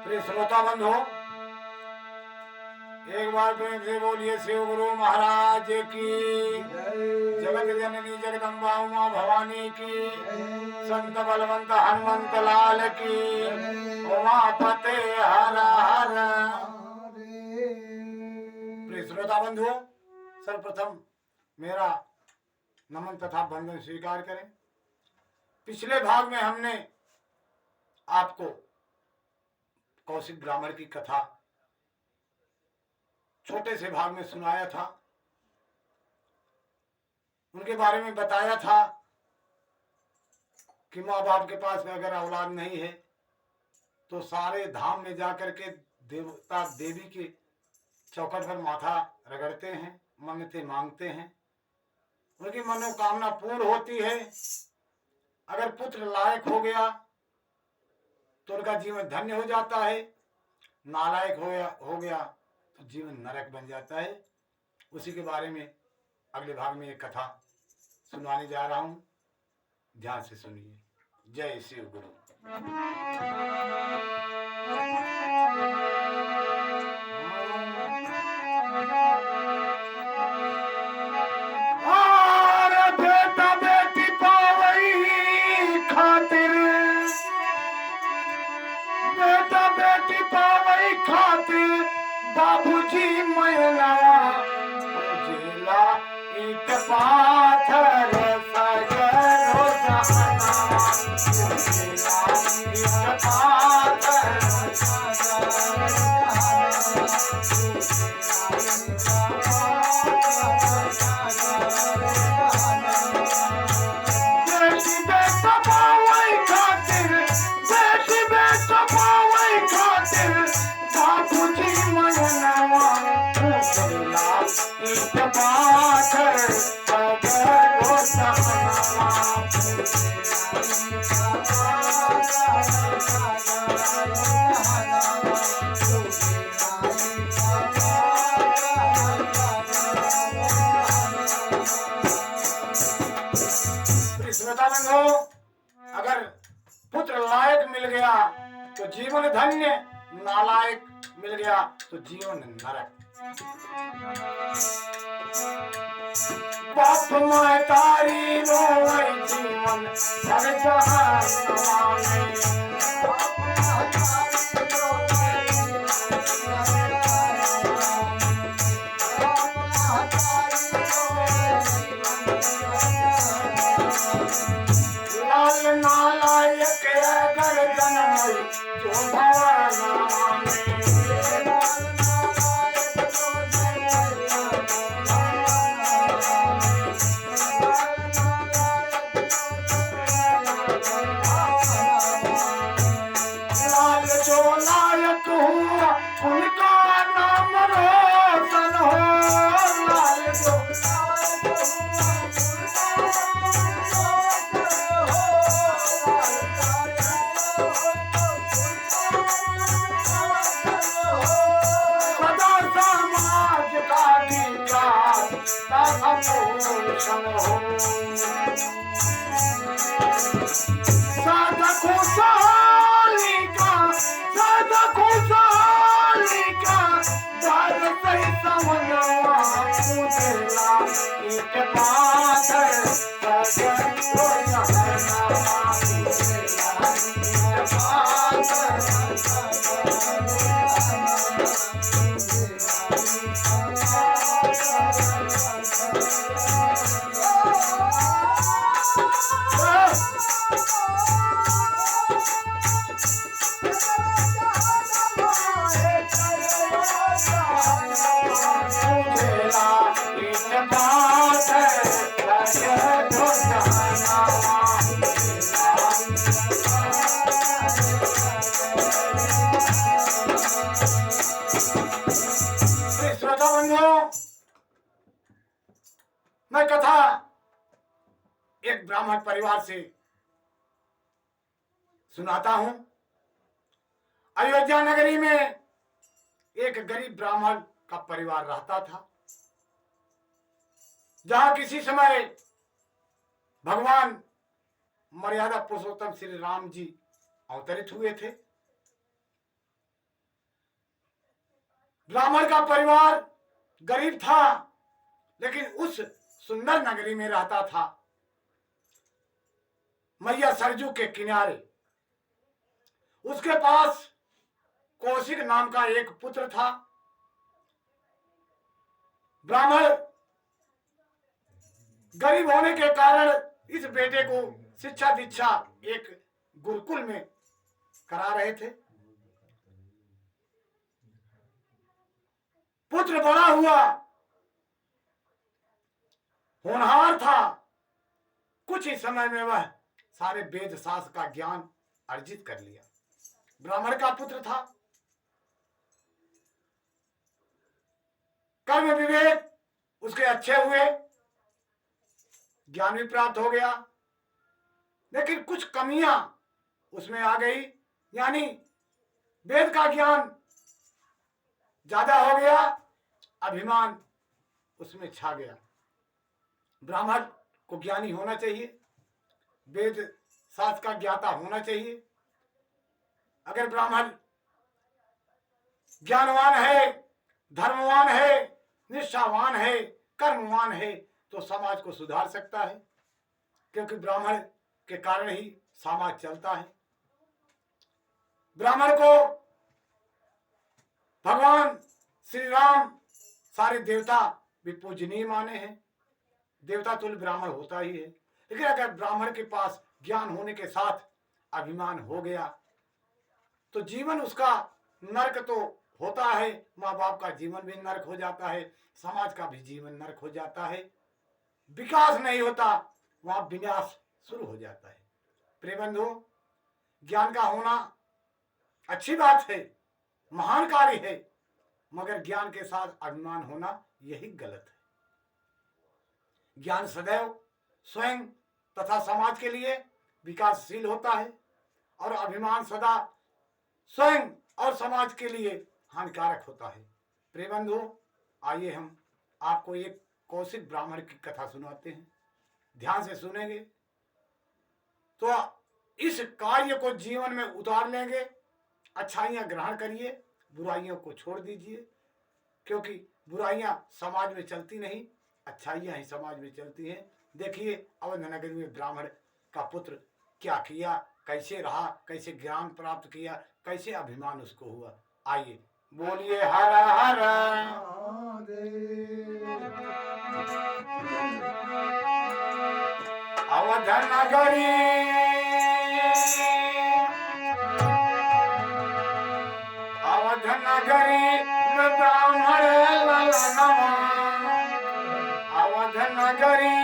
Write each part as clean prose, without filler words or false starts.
प्रिय श्रोता बंधु, एक बार प्रेम से बोलिए शिव गुरु महाराज की, जगत जननी जगदम्बा उमा भवानी की, संत बलवंत हनुमंत लाल की, उमापते हर हर। प्रिय श्रोता बंधु, सर्वप्रथम मेरा नमन तथा वंदन स्वीकार करें। पिछले भाग में हमने आपको कौशिक ब्राह्मण की कथा छोटे से भाग में सुनाया था। उनके बारे में बताया था कि माँ बाप के पास में अगर औलाद नहीं है तो सारे धाम में जाकर के देवता देवी के चौखट पर माथा रगड़ते हैं, मन्नतें मांगते हैं, उनकी मनोकामना पूर्ण होती है। अगर पुत्र लायक हो गया तो उनका जीवन धन्य हो जाता है, नालायक हो गया तो जीवन नरक बन जाता है। उसी के बारे में अगले भाग में एक कथा सुनाने जा रहा हूं, ध्यान से सुनिए। जय शिव गुरु। बेटा बेटी पावई खातिर, बेटा बेटी पावई खातिर बाबूजी मैला जिला ईट पाथर सजरो जहाना, ईट पाथर बेटी बेटा पावई खातिर, बेटी बेटा पावई खातिर बाबूजी मैला जिला ईट पाथर सजरो जहाना। श्रोता बंधु, अगर पुत्र लायक मिल गया तो जीवन धन्य, नालायक मिल गया तो जीवन नरक। बाप माय तारी रोए जीवन हर जहान लाल नालायक अगर जन्म जो भवाना लाल जो नायक हुआ उनका नाम रोशन हो। लाल जो सदा समाज का विकास तथा पोषण हो। सदा खुशहाली का, सदा खुशहाली का दर सही समझवा उजला एक पाथर सजरो जहाना, उजला एक पाथर श्रोता बंधुओं, मैं कथा एक ब्राह्मण परिवार से सुनाता हूं। अयोध्या नगरी में एक गरीब ब्राह्मण का परिवार रहता था, जहां किसी समय भगवान मर्यादा पुरुषोत्तम श्री राम जी अवतरित हुए थे। ब्राह्मण का परिवार गरीब था, लेकिन उस सुंदर नगरी में रहता था, मैया सरजू के किनारे। उसके पास कौशिक नाम का एक पुत्र था। ब्राह्मण गरीब होने के कारण इस बेटे को शिक्षा दीक्षा एक गुरुकुल में करा रहे थे। पुत्र बड़ा हुआ, होनहार था। कुछ ही समय में वह सारे वेद शास्त्र का ज्ञान अर्जित कर लिया। ब्राह्मण का पुत्र था। कर्म विवेक उसके अच्छे हुए, ज्ञान भी प्राप्त हो गया, लेकिन कुछ कमियां उसमें आ गई। यानी वेद का ज्ञान ज्यादा हो गया, अभिमान उसमें छा गया। ब्राह्मण को ज्ञानी होना चाहिए, वेद शास्त्र का ज्ञाता होना चाहिए। अगर ब्राह्मण ज्ञानवान है, धर्मवान है, निष्ठावान है, कर्मवान है, तो समाज को सुधार सकता है, क्योंकि ब्राह्मण के कारण ही समाज चलता है। ब्राह्मण को भगवान श्री राम, सारे देवता भी पूजनीय माने हैं। देवता तुल्य ब्राह्मण होता ही है। लेकिन अगर ब्राह्मण के पास ज्ञान होने के साथ अभिमान हो गया तो जीवन उसका नरक तो होता है, माँ बाप का जीवन भी नरक हो जाता है, समाज का भी जीवन नरक हो जाता है। विकास नहीं होता, वहां विनाश शुरू हो जाता है। प्रिय बंधु, ज्ञान का होना अच्छी बात है, महान कार्य है, मगर ज्ञान के साथ अभिमान होना यही गलत है। ज्ञान सदैव स्वयं तथा समाज के लिए विकासशील होता है और अभिमान सदा स्वयं और समाज के लिए हानिकारक होता है। प्रिय बंधु, आइए हम आपको एक कौशिक ब्राह्मण की कथा सुनाते हैं। ध्यान से सुनेंगे तो इस कार्य को जीवन में उतार लेंगे। अच्छाइयां ग्रहण करिए, बुराइयों को छोड़ दीजिए, क्योंकि बुराइयां समाज में चलती नहीं, अच्छाइयां ही समाज में चलती हैं। देखिए अवध नगर में ब्राह्मण का पुत्र क्या किया, कैसे रहा, कैसे ज्ञान प्राप्त किया, कैसे अभिमान उसको हुआ। आइए बोलिए हर हर अवध नगरी अवध नगरी में ब्राह्मण ललनवा, अवध नगरी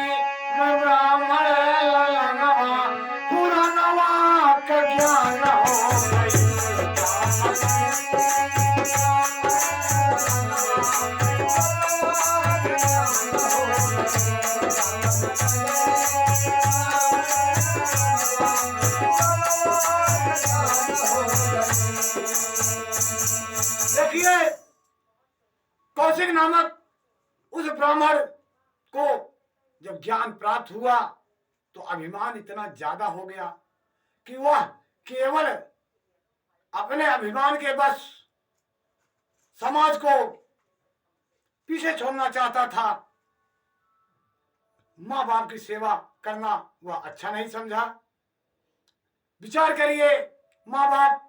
में ब्राह्मण ललनवा, पुरानवा का ज्ञान हो गई। देखिए कौशिक नामक उस ब्राह्मण को जब ज्ञान प्राप्त हुआ तो अभिमान इतना ज्यादा हो गया कि वह केवल अपने अभिमान के बस समाज को पीछे छोड़ना चाहता था। माँ बाप की सेवा करना वह अच्छा नहीं समझा। विचार करिए, माँ बाप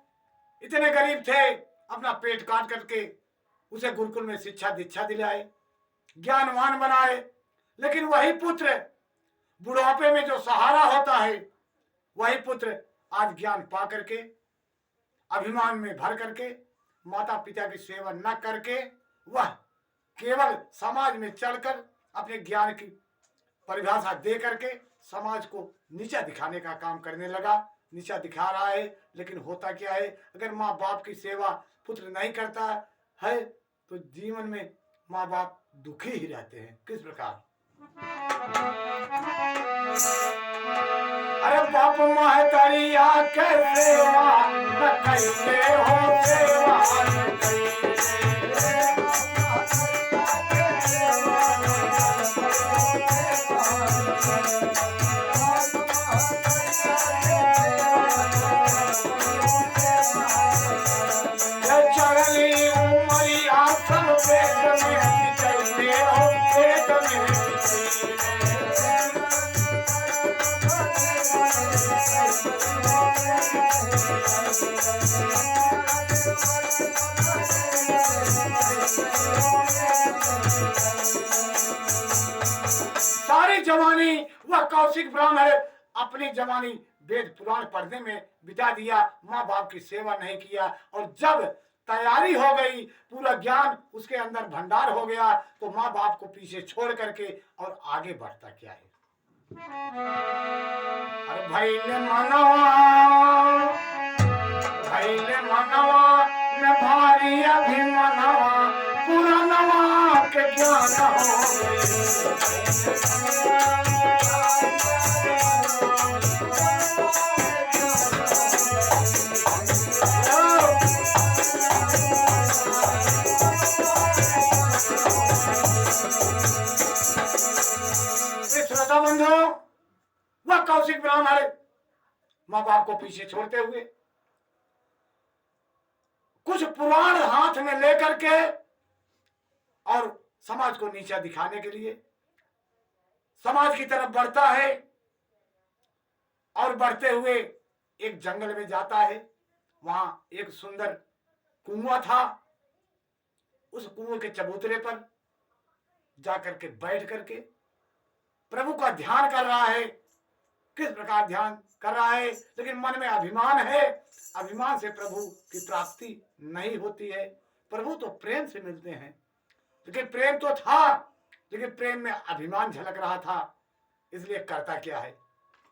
इतने गरीब थे, अपना पेट काट करके उसे गुरुकुल में शिक्षा दीक्षा दिलाए, ज्ञानवान बनाए, लेकिन वही पुत्र बुढ़ापे में जो सहारा होता है, वही पुत्र आज ज्ञान पा करके अभिमान में भर करके माता पिता की सेवा न करके वह केवल समाज में चलकर अपने ज्ञान की परिभाषा दे करके समाज को नीचा दिखाने का काम करने लगा। नीचा दिखा रहा है, लेकिन होता क्या है, अगर माँ बाप की सेवा पुत्र नहीं करता है तो जीवन में माँ बाप दुखी ही रहते हैं। किस प्रकार? अरे बाप महतरिया के सेवा न कैसे हो सेवा चढ़ली उमरिया पेट में चलते हो, पेट में सारी जवानी वह कौशिक ब्राह्मण अपनी जवानी वेद पुराण पढ़ने में बिता दिया, माँ बाप की सेवा नहीं किया। और जब तैयारी हो गई, पूरा ज्ञान उसके अंदर भंडार हो गया, तो माँ बाप को पीछे छोड़ करके और आगे बढ़ता क्या है। अरे भैले मनवा में भारी अभिमनवा, पुरानवा के ज्ञान हो श्रोता बंधु, वह कौशिक ब्राह्मण माँ बाप को पीछे छोड़ते हुए कुछ पुराण हाथ में लेकर के और समाज को नीचा दिखाने के लिए समाज की तरफ बढ़ता है। और बढ़ते हुए एक जंगल में जाता है, वहां एक सुंदर कुआं था। उस कुएं के चबूतरे पर जाकर के बैठ करके प्रभु का ध्यान कर रहा है। किस प्रकार ध्यान कर रहा है, लेकिन मन में अभिमान है। अभिमान से प्रभु की प्राप्ति नहीं होती है। प्रभु तो प्रेम से मिलते हैं, लेकिन प्रेम तो था, लेकिन प्रेम में अभिमान झलक रहा था। इसलिए करता क्या है,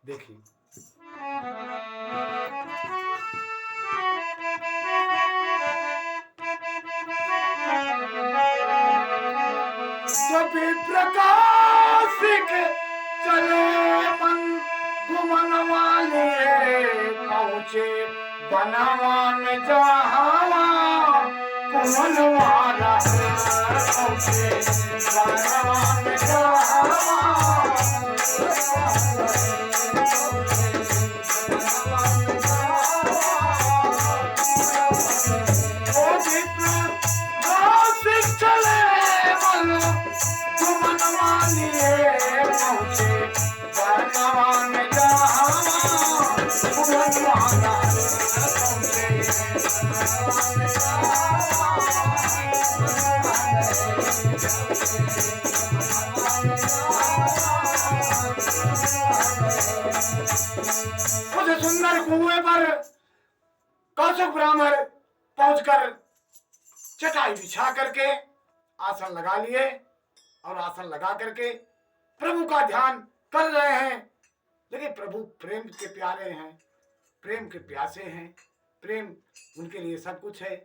देखिए। प्रकाशिक चले मन घुमन वाले, पहुंचे बनवा में जहावा कुमन वाला, पहुंचे बनवा में जहावा। उस सुंदर कुएं पर कौशिक ब्राह्मण पहुंचकर चटाई बिछा करके आसन लगा लिए और आसन लगा करके प्रभु का ध्यान कर रहे हैं। लेकिन प्रभु प्रेम के प्यारे हैं, प्रेम के प्यासे हैं, प्रेम उनके लिए सब कुछ है।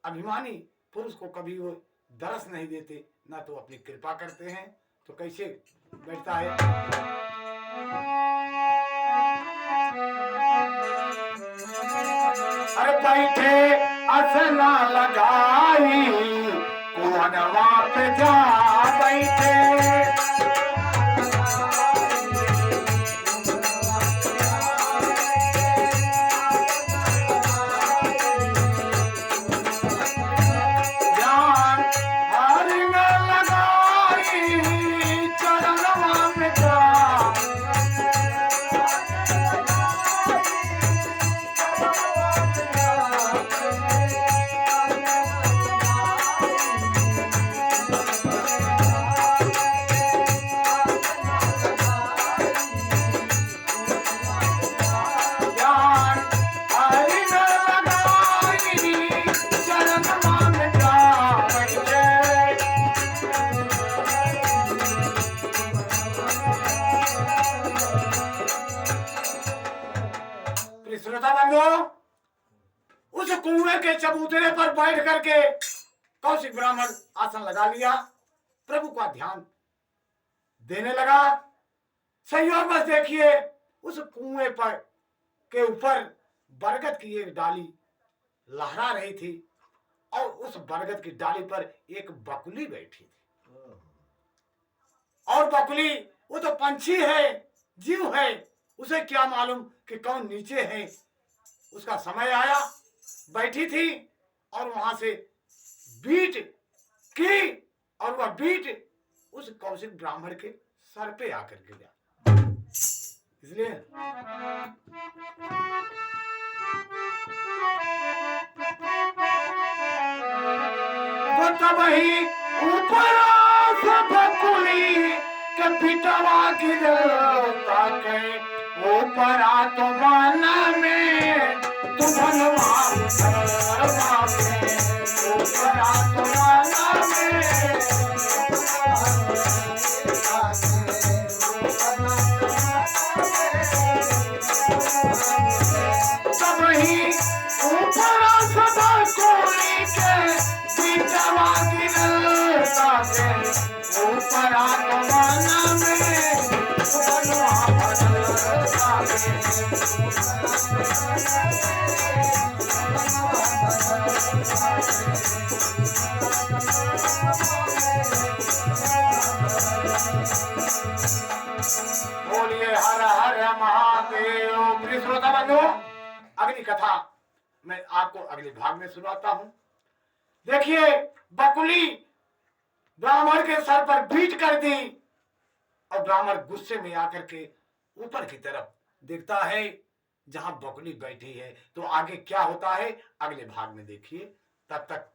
अभिमानी पुरुष को कभी वो दरस नहीं देते, ना तो अपनी कृपा करते हैं। तो कैसे बैठता है, अरे बैठे असना लगाई कुआनवा पे जा बैठे, उस कुएं के चबूतरे पर बैठ करके कौशिक ब्राह्मण आसन लगा लिया, प्रभु का ध्यान देने लगा। संयोग बस देखिए, उस कुएं पर के ऊपर बरगद की एक डाली लहरा रही थी और उस बरगद की डाली पर एक बकुली बैठी थी। और बकुली वो तो पंछी है, जीव है, उसे क्या मालूम कि कौन नीचे है। उसका समय आया, बैठी थी और वहां से बीट की और वह बीट उस कौशिक ब्राह्मण के सर पे आकर गिरा। इसलिए तो तब ही ऊपर बकुली के पिटवा गिरता के ऊपर तो मन में तू बनवा ऊपर तो मन में तब ही ऊपर बकुली के पिटवा गिरता के ऊपर तो मन में बोलिए हर हर महादेव। प्रिय श्रोता बंधु, अगली कथा मैं आपको अगले भाग में सुनाता हूं। देखिए, बकुली ब्राह्मण के सर पर बीट कर दी और ब्राह्मण गुस्से में आकर के ऊपर की तरफ देखता है जहां बकुली बैठी है। तो आगे क्या होता है अगले भाग में देखिए। तब तक